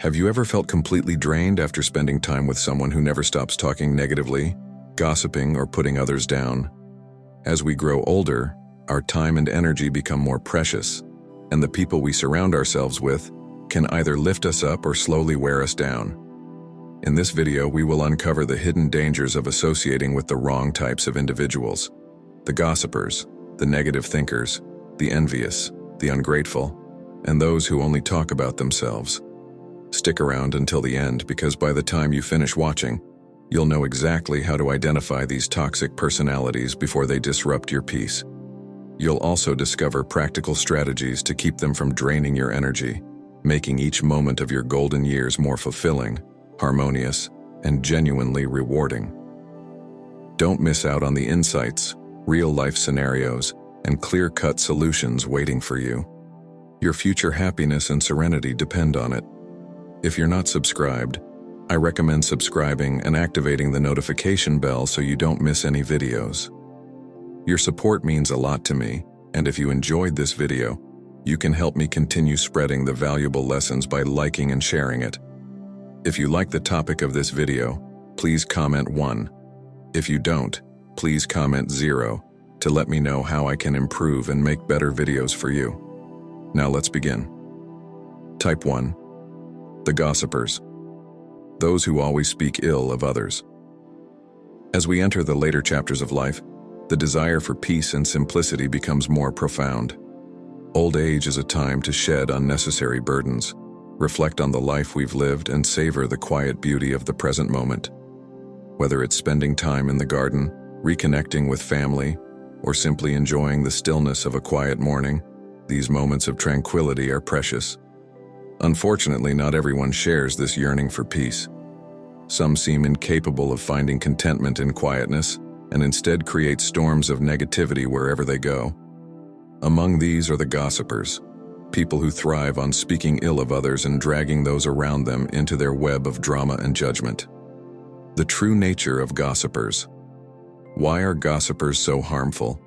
Have you ever felt completely drained after spending time with someone who never stops talking negatively, gossiping, or putting others down? As we grow older, our time and energy become more precious, and the people we surround ourselves with can either lift us up or slowly wear us down. In this video, we will uncover the hidden dangers of associating with the wrong types of individuals: the gossipers, the negative thinkers, the envious, the ungrateful, and those who only talk about themselves. Stick around until the end, because by the time you finish watching, you'll know exactly how to identify these toxic personalities before they disrupt your peace. You'll also discover practical strategies to keep them from draining your energy, making each moment of your golden years more fulfilling, harmonious, and genuinely rewarding. Don't miss out on the insights, real-life scenarios, and clear-cut solutions waiting for you. Your future happiness and serenity depend on it. If you're not subscribed, I recommend subscribing and activating the notification bell so you don't miss any videos. Your support means a lot to me, and if you enjoyed this video, you can help me continue spreading the valuable lessons by liking and sharing it. If you like the topic of this video, please comment 1. If you don't, please comment 0 to let me know how I can improve and make better videos for you. Now let's begin. Type 1. The gossipers. Those who always speak ill of others. As we enter the later chapters of life, the desire for peace and simplicity becomes more profound. Old age is a time to shed unnecessary burdens, reflect on the life we've lived, and savor the quiet beauty of the present moment. Whether it's spending time in the garden, reconnecting with family, or simply enjoying the stillness of a quiet morning, these moments of tranquility are precious. Unfortunately, not everyone shares this yearning for peace. Some seem incapable of finding contentment in quietness, and instead create storms of negativity wherever they go. Among these are the gossipers, people who thrive on speaking ill of others and dragging those around them into their web of drama and judgment. The true nature of gossipers. Why are gossipers so harmful?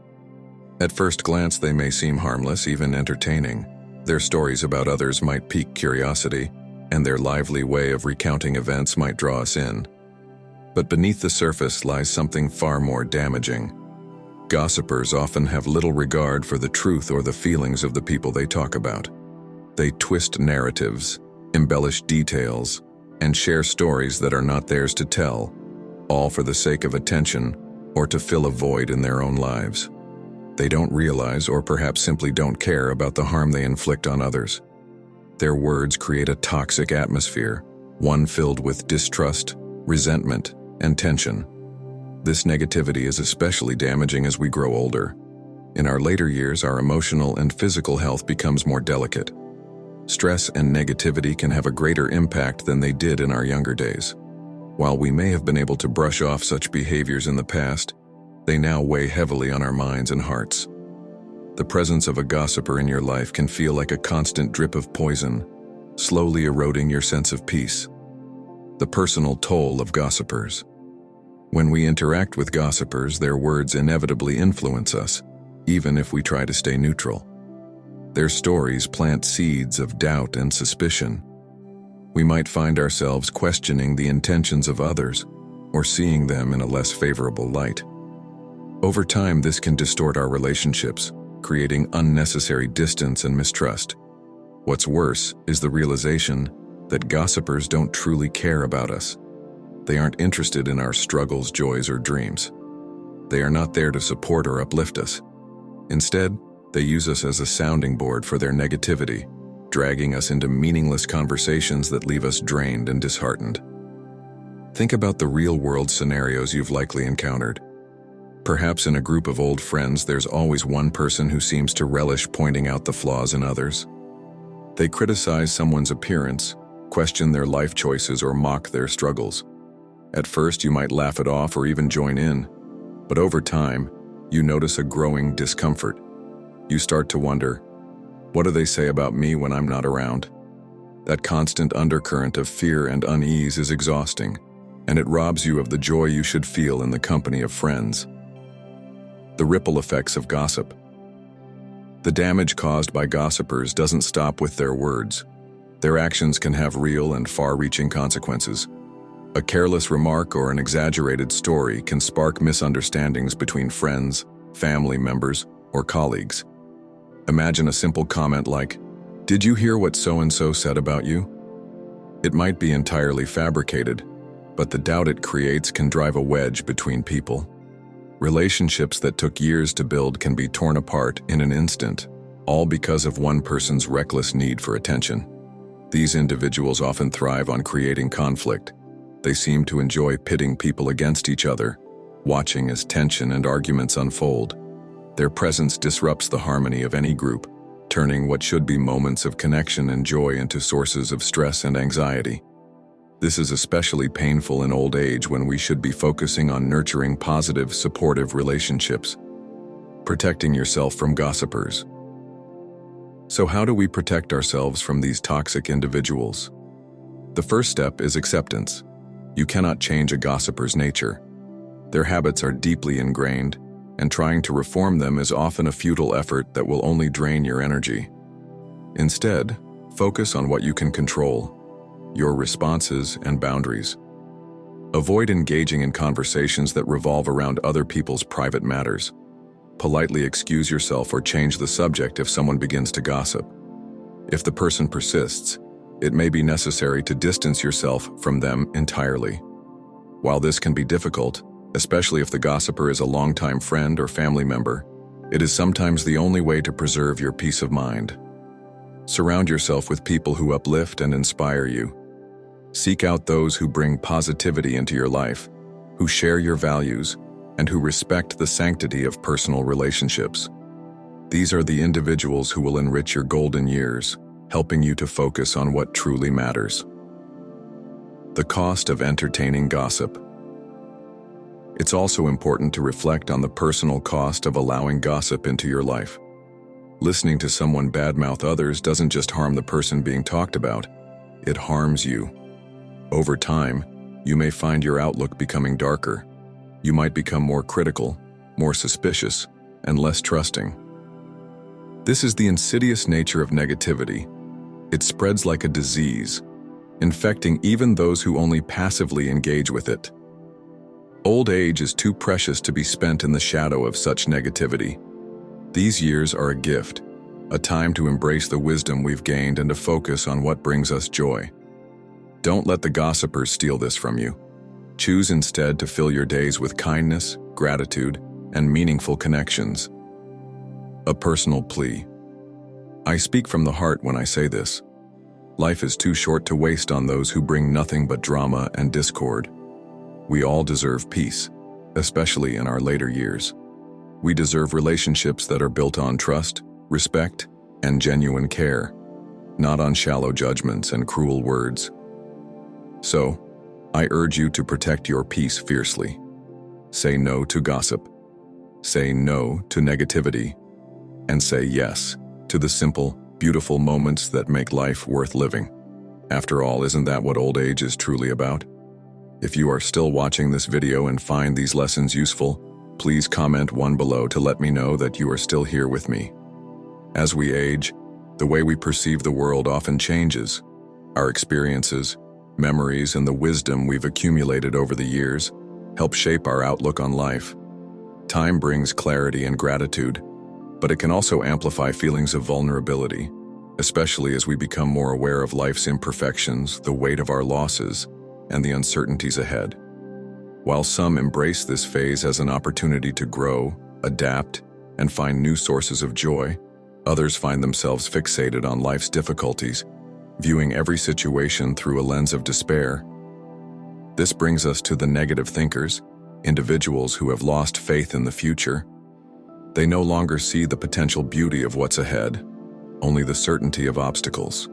At first glance, they may seem harmless, even entertaining. Their stories about others might pique curiosity, and their lively way of recounting events might draw us in. But beneath the surface lies something far more damaging. Gossipers often have little regard for the truth or the feelings of the people they talk about. They twist narratives, embellish details, and share stories that are not theirs to tell, all for the sake of attention or to fill a void in their own lives. They don't realize, or perhaps simply don't care, about the harm they inflict on others. Their words create a toxic atmosphere, one filled with distrust, resentment, and tension. This negativity is especially damaging as we grow older. In our later years, our emotional and physical health becomes more delicate. Stress and negativity can have a greater impact than they did in our younger days. While we may have been able to brush off such behaviors in the past, they now weigh heavily on our minds and hearts. The presence of a gossiper in your life can feel like a constant drip of poison, slowly eroding your sense of peace. The personal toll of gossipers. When we interact with gossipers, their words inevitably influence us, even if we try to stay neutral. Their stories plant seeds of doubt and suspicion. We might find ourselves questioning the intentions of others, or seeing them in a less favorable light. Over time, this can distort our relationships, creating unnecessary distance and mistrust. What's worse is the realization that gossipers don't truly care about us. They aren't interested in our struggles, joys, or dreams. They are not there to support or uplift us. Instead, they use us as a sounding board for their negativity, dragging us into meaningless conversations that leave us drained and disheartened. Think about the real-world scenarios you've likely encountered. Perhaps in a group of old friends, there's always one person who seems to relish pointing out the flaws in others. They criticize someone's appearance, question their life choices, or mock their struggles. At first, you might laugh it off or even join in, but over time, you notice a growing discomfort. You start to wonder, what do they say about me when I'm not around? That constant undercurrent of fear and unease is exhausting, and it robs you of the joy you should feel in the company of friends. The ripple effects of gossip. The damage caused by gossipers doesn't stop with their words. Their actions can have real and far-reaching consequences. A careless remark or an exaggerated story can spark misunderstandings between friends, family members, or colleagues. Imagine a simple comment like, "Did you hear what so-and-so said about you?" It might be entirely fabricated, but the doubt it creates can drive a wedge between people. Relationships that took years to build can be torn apart in an instant, all because of one person's reckless need for attention. These individuals often thrive on creating conflict. They seem to enjoy pitting people against each other, watching as tension and arguments unfold. Their presence disrupts the harmony of any group, turning what should be moments of connection and joy into sources of stress and anxiety. This is especially painful in old age when we should be focusing on nurturing positive, supportive relationships. Protecting yourself from gossipers. So how do we protect ourselves from these toxic individuals? The first step is acceptance. You cannot change a gossiper's nature. Their habits are deeply ingrained, and trying to reform them is often a futile effort that will only drain your energy. Instead, focus on what you can control, your responses and boundaries. Avoid engaging in conversations that revolve around other people's private matters. Politely excuse yourself or change the subject if someone begins to gossip. If the person persists, it may be necessary to distance yourself from them entirely. While this can be difficult, especially if the gossiper is a longtime friend or family member, it is sometimes the only way to preserve your peace of mind. Surround yourself with people who uplift and inspire you. Seek out those who bring positivity into your life, who share your values, and who respect the sanctity of personal relationships. These are the individuals who will enrich your golden years, helping you to focus on what truly matters. The cost of entertaining gossip. It's also important to reflect on the personal cost of allowing gossip into your life. Listening to someone badmouth others doesn't just harm the person being talked about, it harms you. Over time, you may find your outlook becoming darker. You might become more critical, more suspicious, and less trusting. This is the insidious nature of negativity. It spreads like a disease, infecting even those who only passively engage with it. Old age is too precious to be spent in the shadow of such negativity. These years are a gift, a time to embrace the wisdom we've gained and to focus on what brings us joy. Don't let the gossipers steal this from you. Choose instead to fill your days with kindness, gratitude, and meaningful connections. A personal plea. I speak from the heart when I say this. Life is too short to waste on those who bring nothing but drama and discord. We all deserve peace, especially in our later years. We deserve relationships that are built on trust, respect, and genuine care, not on shallow judgments and cruel words. So, I urge you to protect your peace fiercely. Say no to gossip. Say no to negativity. And say yes to the simple, beautiful moments that make life worth living. After all, isn't that what old age is truly about? If you are still watching this video and find these lessons useful, please comment one below to let me know that you are still here with me. As we age, the way we perceive the world often changes. Our experiences, memories, and the wisdom we've accumulated over the years help shape our outlook on life. Time brings clarity and gratitude, but it can also amplify feelings of vulnerability, especially as we become more aware of life's imperfections, the weight of our losses, and the uncertainties ahead. While some embrace this phase as an opportunity to grow, adapt, and find new sources of joy, others find themselves fixated on life's difficulties, viewing every situation through a lens of despair. This brings us to the negative thinkers, individuals who have lost faith in the future. They no longer see the potential beauty of what's ahead, only the certainty of obstacles.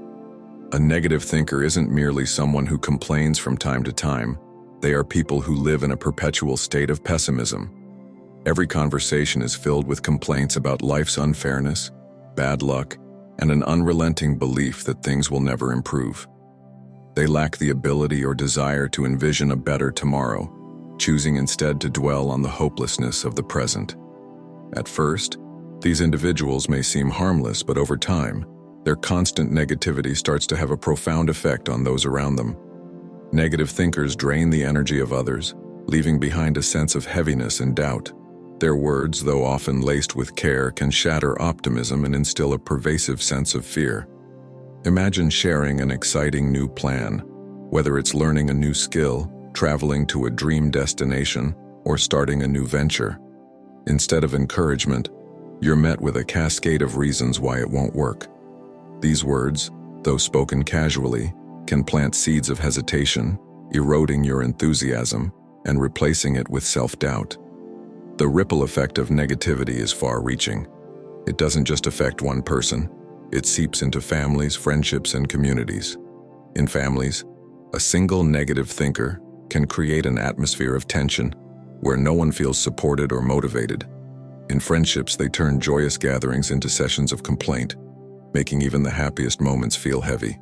A negative thinker isn't merely someone who complains from time to time. They are people who live in a perpetual state of pessimism. Every conversation is filled with complaints about life's unfairness, bad luck, and an unrelenting belief that things will never improve. They lack the ability or desire to envision a better tomorrow, choosing instead to dwell on the hopelessness of the present. At first, these individuals may seem harmless, but over time, Their constant negativity starts to have a profound effect on those around them. Negative thinkers drain the energy of others, leaving behind a sense of heaviness and doubt. Their words, though often laced with care, can shatter optimism and instill a pervasive sense of fear. Imagine sharing an exciting new plan, whether it's learning a new skill, traveling to a dream destination, or starting a new venture. Instead of encouragement, you're met with a cascade of reasons why it won't work. These words, though spoken casually, can plant seeds of hesitation, eroding your enthusiasm and replacing it with self-doubt. The ripple effect of negativity is far-reaching. It doesn't just affect one person, it seeps into families, friendships, and communities. In families, a single negative thinker can create an atmosphere of tension where no one feels supported or motivated. In friendships, they turn joyous gatherings into sessions of complaint, making even the happiest moments feel heavy.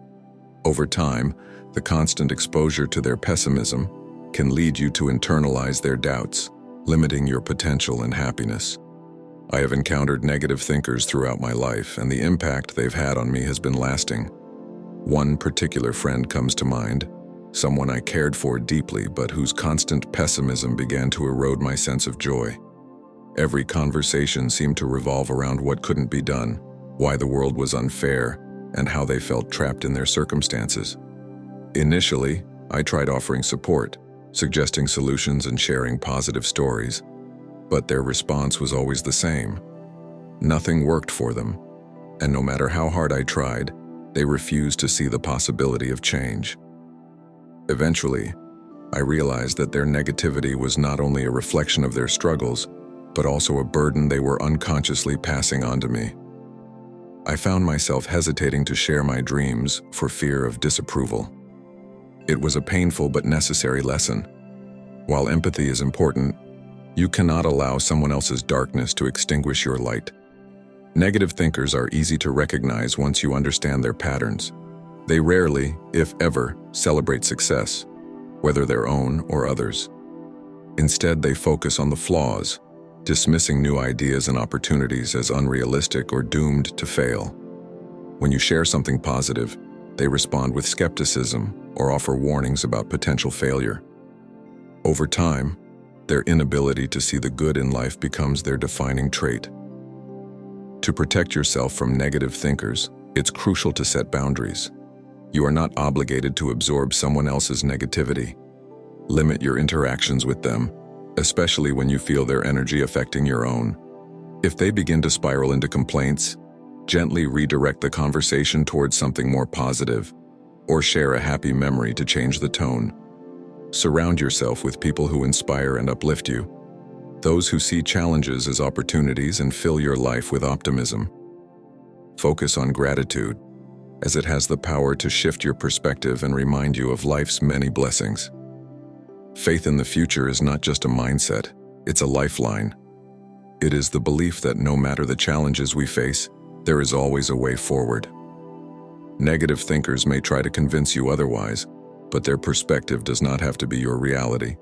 Over time, the constant exposure to their pessimism can lead you to internalize their doubts, limiting your potential and happiness. I have encountered negative thinkers throughout my life, and the impact they've had on me has been lasting. One particular friend comes to mind, someone I cared for deeply but whose constant pessimism began to erode my sense of joy. Every conversation seemed to revolve around what couldn't be done, why the world was unfair, and how they felt trapped in their circumstances. Initially, I tried offering support, suggesting solutions and sharing positive stories, but their response was always the same. Nothing worked for them, and no matter how hard I tried, they refused to see the possibility of change. Eventually, I realized that their negativity was not only a reflection of their struggles, but also a burden they were unconsciously passing on to me. I found myself hesitating to share my dreams for fear of disapproval. It was a painful but necessary lesson. While empathy is important, you cannot allow someone else's darkness to extinguish your light. Negative thinkers are easy to recognize once you understand their patterns. They rarely, if ever, celebrate success, whether their own or others. Instead, they focus on the flaws, dismissing new ideas and opportunities as unrealistic or doomed to fail. When you share something positive, they respond with skepticism or offer warnings about potential failure. Over time, their inability to see the good in life becomes their defining trait. To protect yourself from negative thinkers, it's crucial to set boundaries. You are not obligated to absorb someone else's negativity. Limit your interactions with them, especially when you feel their energy affecting your own. If they begin to spiral into complaints, gently redirect the conversation towards something more positive, or share a happy memory to change the tone. Surround yourself with people who inspire and uplift you, those who see challenges as opportunities and fill your life with optimism. Focus on gratitude, as it has the power to shift your perspective and remind you of life's many blessings. Faith in the future is not just a mindset, it's a lifeline. It is the belief that no matter the challenges we face, there is always a way forward. Negative thinkers may try to convince you otherwise, but their perspective does not have to be your reality.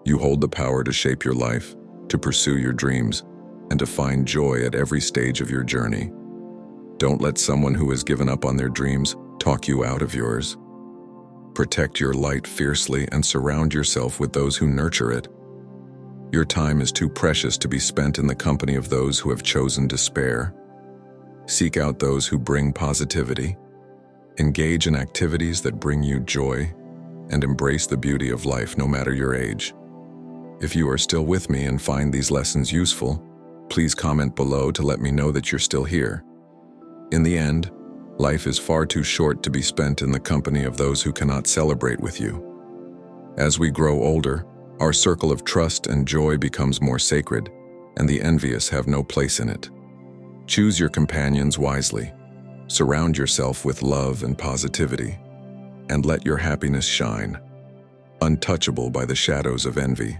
You hold the power to shape your life, to pursue your dreams, and to find joy at every stage of your journey. Don't let someone who has given up on their dreams talk you out of yours. Protect your light fiercely and surround yourself with those who nurture it. Your time is too precious to be spent in the company of those who have chosen despair. Seek out those who bring positivity. Engage in activities that bring you joy, and embrace the beauty of life no matter your age. If you are still with me and find these lessons useful, please comment below to let me know that you're still here. In the end, life is far too short to be spent in the company of those who cannot celebrate with you. As we grow older, our circle of trust and joy becomes more sacred, and the envious have no place in it. Choose your companions wisely. Surround yourself with love and positivity, and let your happiness shine, untouchable by the shadows of envy.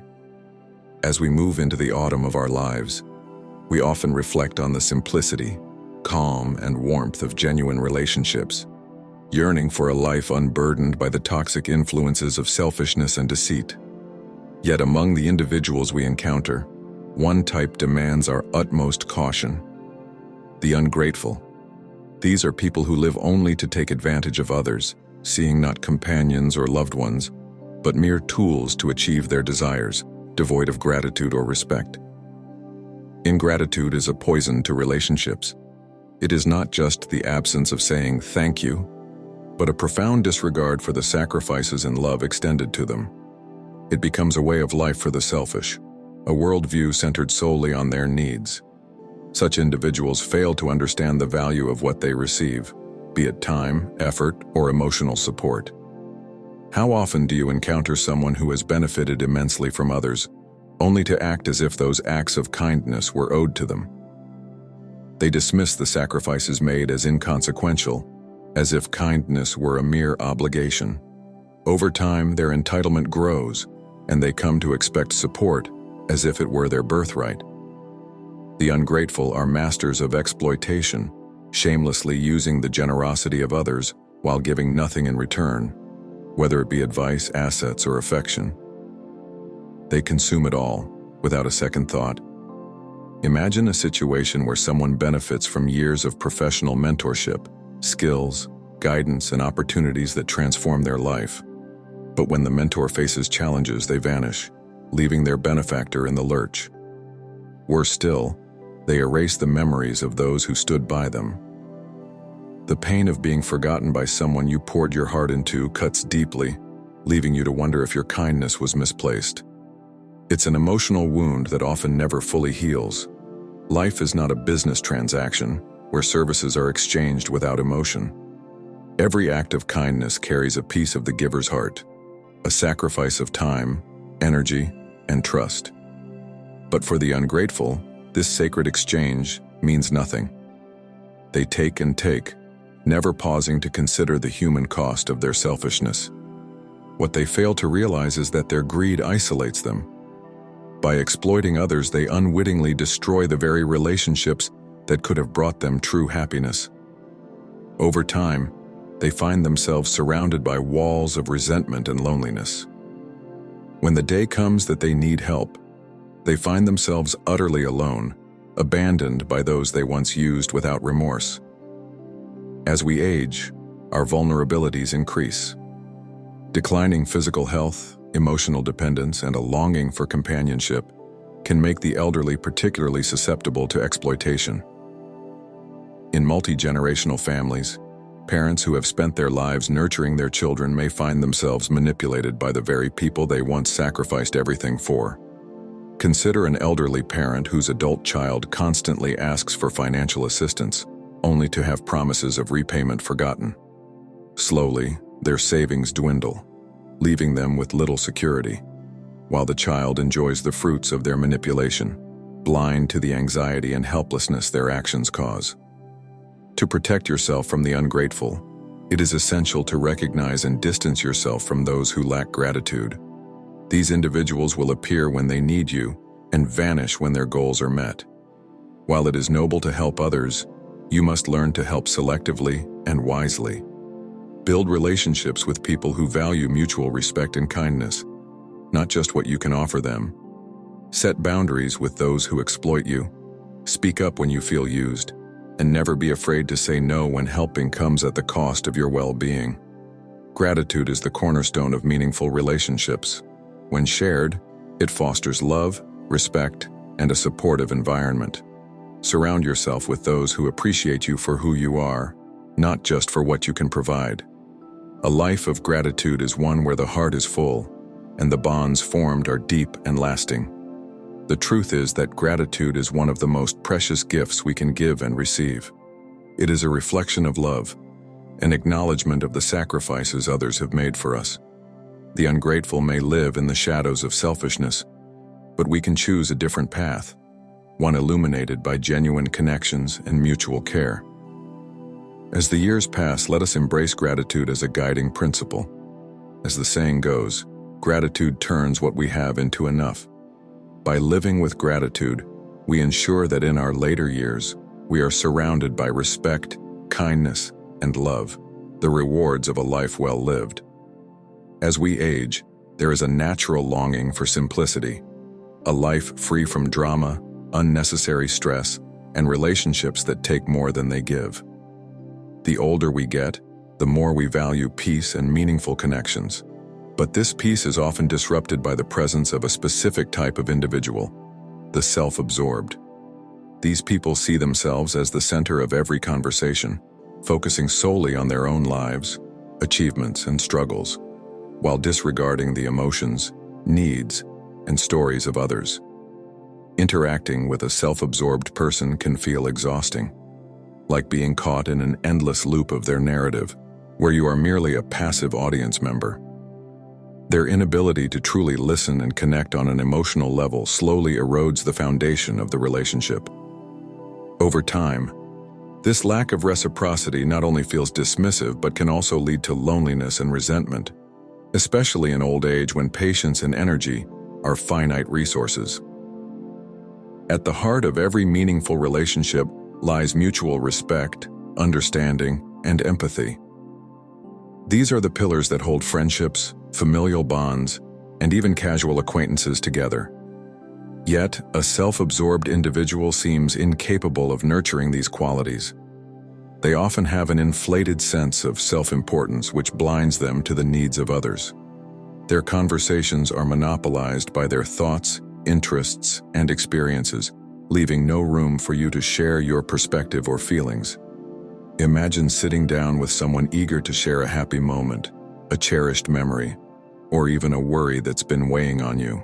As we move into the autumn of our lives, we often reflect on the simplicity, calm, and warmth of genuine relationships, yearning for a life unburdened by the toxic influences of selfishness and deceit. Yet among the individuals we encounter, one type demands our utmost caution: the ungrateful. These are people who live only to take advantage of others, seeing not companions or loved ones, but mere tools to achieve their desires, devoid of gratitude or respect. Ingratitude is a poison to relationships. It is not just the absence of saying thank you, but a profound disregard for the sacrifices and love extended to them. It becomes a way of life for the selfish, a worldview centered solely on their needs. Such individuals fail to understand the value of what they receive, be it time, effort, or emotional support. How often do you encounter someone who has benefited immensely from others, only to act as if those acts of kindness were owed to them? They dismiss the sacrifices made as inconsequential, as if kindness were a mere obligation. Over time, their entitlement grows, and they come to expect support as if it were their birthright. The ungrateful are masters of exploitation, shamelessly using the generosity of others while giving nothing in return, whether it be advice, assets, or affection. They consume it all, without a second thought. Imagine a situation where someone benefits from years of professional mentorship, skills, guidance, and opportunities that transform their life. But when the mentor faces challenges, they vanish, leaving their benefactor in the lurch. Worse still, they erase the memories of those who stood by them. The pain of being forgotten by someone you poured your heart into cuts deeply, leaving you to wonder if your kindness was misplaced. It's an emotional wound that often never fully heals. Life is not a business transaction where services are exchanged without emotion. Every act of kindness carries a piece of the giver's heart, a sacrifice of time, energy, and trust. But for the ungrateful, this sacred exchange means nothing. They take and take, never pausing to consider the human cost of their selfishness. What they fail to realize is that their greed isolates them. By exploiting others, they unwittingly destroy the very relationships that could have brought them true happiness. Over time, they find themselves surrounded by walls of resentment and loneliness. When the day comes that they need help, they find themselves utterly alone, abandoned by those they once used without remorse. As we age, our vulnerabilities increase. Declining physical health, emotional dependence, and a longing for companionship can make the elderly particularly susceptible to exploitation. In multi-generational families, parents who have spent their lives nurturing their children may find themselves manipulated by the very people they once sacrificed everything for. Consider an elderly parent whose adult child constantly asks for financial assistance, only to have promises of repayment forgotten. Slowly, their savings dwindle, leaving them with little security, while the child enjoys the fruits of their manipulation, blind to the anxiety and helplessness their actions cause. To protect yourself from the ungrateful, it is essential to recognize and distance yourself from those who lack gratitude. These individuals will appear when they need you and vanish when their goals are met. While it is noble to help others, you must learn to help selectively and wisely. Build relationships with people who value mutual respect and kindness, not just what you can offer them. Set boundaries with those who exploit you. Speak up when you feel used, and never be afraid to say no when helping comes at the cost of your well-being. Gratitude is the cornerstone of meaningful relationships. When shared, it fosters love, respect, and a supportive environment. Surround yourself with those who appreciate you for who you are, not just for what you can provide. A life of gratitude is one where the heart is full, and the bonds formed are deep and lasting. The truth is that gratitude is one of the most precious gifts we can give and receive. It is a reflection of love, an acknowledgement of the sacrifices others have made for us. The ungrateful may live in the shadows of selfishness, but we can choose a different path, one illuminated by genuine connections and mutual care. As the years pass, let us embrace gratitude as a guiding principle. As the saying goes, gratitude turns what we have into enough. By living with gratitude, we ensure that in our later years, we are surrounded by respect, kindness, and love, the rewards of a life well lived. As we age, there is a natural longing for simplicity, a life free from drama, unnecessary stress, and relationships that take more than they give. The older we get, the more we value peace and meaningful connections. But this peace is often disrupted by the presence of a specific type of individual, the self-absorbed. These people see themselves as the center of every conversation, focusing solely on their own lives, achievements, and struggles, while disregarding the emotions, needs, and stories of others. Interacting with a self-absorbed person can feel exhausting, like being caught in an endless loop of their narrative, where you are merely a passive audience member. Their inability to truly listen and connect on an emotional level slowly erodes the foundation of the relationship. Over time, this lack of reciprocity not only feels dismissive but can also lead to loneliness and resentment, especially in old age when patience and energy are finite resources. At the heart of every meaningful relationship lies mutual respect, understanding, and empathy. These are the pillars that hold friendships, familial bonds, and even casual acquaintances together. Yet, a self-absorbed individual seems incapable of nurturing these qualities. They often have an inflated sense of self-importance which blinds them to the needs of others. Their conversations are monopolized by their thoughts, interests, and experiences, leaving no room for you to share your perspective or feelings. Imagine sitting down with someone eager to share a happy moment, a cherished memory, or even a worry that's been weighing on you.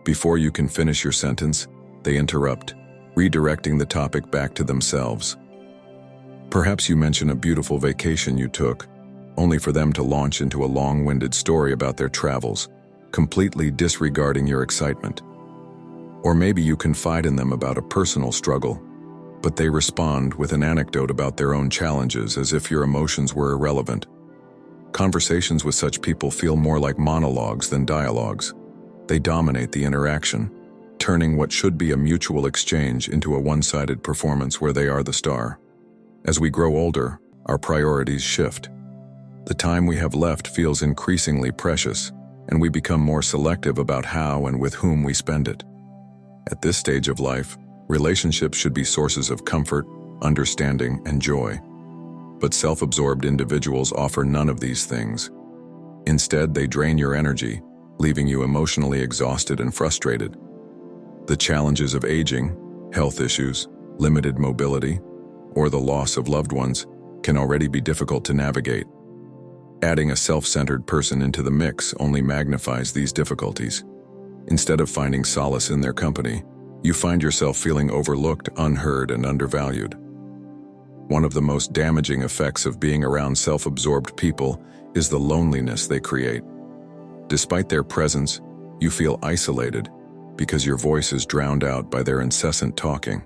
Before you can finish your sentence, they interrupt, redirecting the topic back to themselves. Perhaps you mention a beautiful vacation you took, only for them to launch into a long-winded story about their travels, completely disregarding your excitement. Or maybe you confide in them about a personal struggle, but they respond with an anecdote about their own challenges as if your emotions were irrelevant. Conversations with such people feel more like monologues than dialogues. They dominate the interaction, turning what should be a mutual exchange into a one-sided performance where they are the star. As we grow older, our priorities shift. The time we have left feels increasingly precious, and we become more selective about how and with whom we spend it. At this stage of life, relationships should be sources of comfort, understanding, and joy. But self-absorbed individuals offer none of these things. Instead, they drain your energy, leaving you emotionally exhausted and frustrated. The challenges of aging, health issues, limited mobility, or the loss of loved ones can already be difficult to navigate. Adding a self-centered person into the mix only magnifies these difficulties. Instead of finding solace in their company, you find yourself feeling overlooked, unheard, and undervalued. One of the most damaging effects of being around self-absorbed people is the loneliness they create. Despite their presence, you feel isolated because your voice is drowned out by their incessant talking.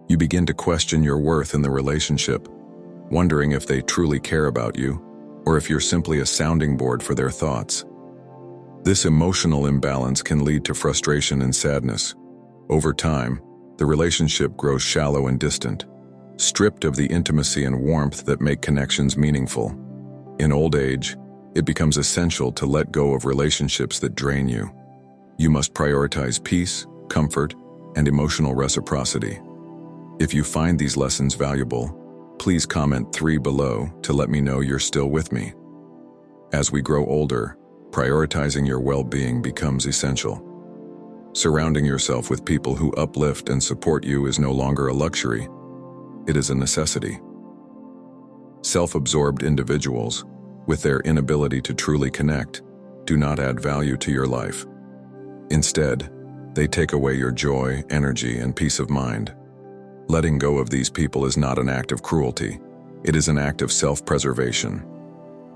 You begin to question your worth in the relationship, wondering if they truly care about you, or if you're simply a sounding board for their thoughts. This emotional imbalance can lead to frustration and sadness. Over time, the relationship grows shallow and distant, stripped of the intimacy and warmth that make connections meaningful. In old age, it becomes essential to let go of relationships that drain you. You must prioritize peace, comfort, and emotional reciprocity. If you find these lessons valuable, please comment 3 below to let me know you're still with me. As we grow older, prioritizing your well-being becomes essential. Surrounding yourself with people who uplift and support you is no longer a luxury. It is a necessity. Self-absorbed individuals, with their inability to truly connect, do not add value to your life. Instead, they take away your joy, energy, and peace of mind. Letting go of these people is not an act of cruelty. It is an act of self-preservation.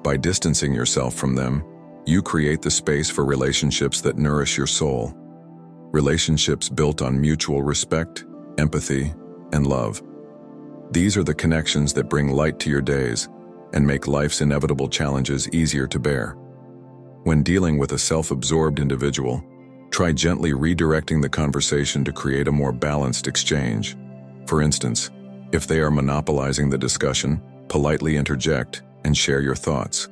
By distancing yourself from them, you create the space for relationships that nourish your soul. Relationships built on mutual respect, empathy, and love. These are the connections that bring light to your days and make life's inevitable challenges easier to bear. When dealing with a self-absorbed individual, try gently redirecting the conversation to create a more balanced exchange. For instance, if they are monopolizing the discussion, politely interject and share your thoughts.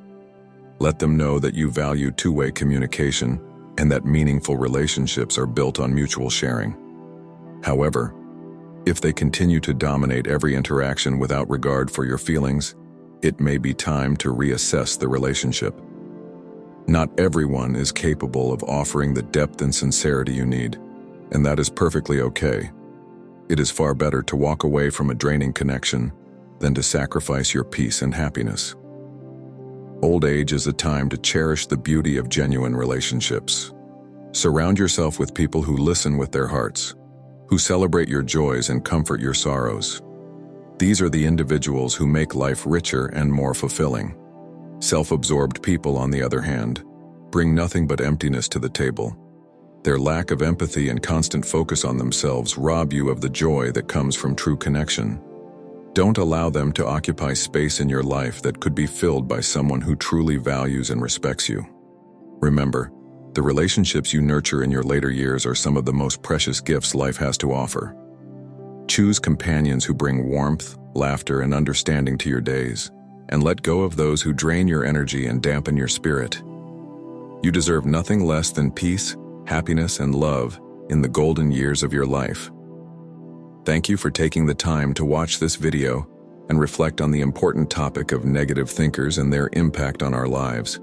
Let them know that you value two-way communication and that meaningful relationships are built on mutual sharing. However, If they continue to dominate every interaction without regard for your feelings, it may be time to reassess the relationship. Not everyone is capable of offering the depth and sincerity you need, and that is perfectly okay. It is far better to walk away from a draining connection than to sacrifice your peace and happiness. Old age is a time to cherish the beauty of genuine relationships. Surround yourself with people who listen with their hearts, who celebrate your joys and comfort your sorrows. These are the individuals who make life richer and more fulfilling. Self-absorbed people, on the other hand, bring nothing but emptiness to the table. Their lack of empathy and constant focus on themselves rob you of the joy that comes from true connection. Don't allow them to occupy space in your life that could be filled by someone who truly values and respects you. Remember, the relationships you nurture in your later years are some of the most precious gifts life has to offer. Choose companions who bring warmth, laughter, and understanding to your days, and let go of those who drain your energy and dampen your spirit. You deserve nothing less than peace, happiness, and love in the golden years of your life. Thank you for taking the time to watch this video and reflect on the important topic of negative thinkers and their impact on our lives.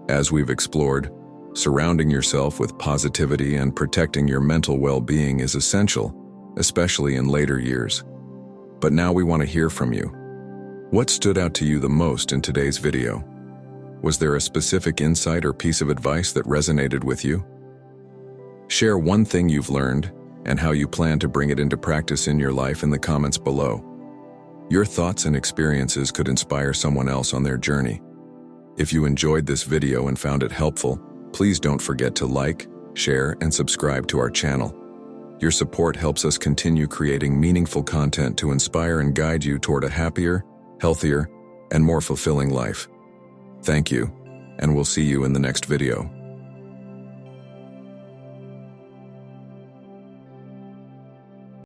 As we've explored, surrounding yourself with positivity and protecting your mental well-being is essential, especially in later years. But now we want to hear from you. What stood out to you the most in today's video? Was there a specific insight or piece of advice that resonated with you? Share one thing you've learned and how you plan to bring it into practice in your life in the comments below. Your thoughts and experiences could inspire someone else on their journey. If you enjoyed this video and found it helpful, please don't forget to like, share, and subscribe to our channel. Your support helps us continue creating meaningful content to inspire and guide you toward a happier, healthier, and more fulfilling life. Thank you, and we'll see you in the next video.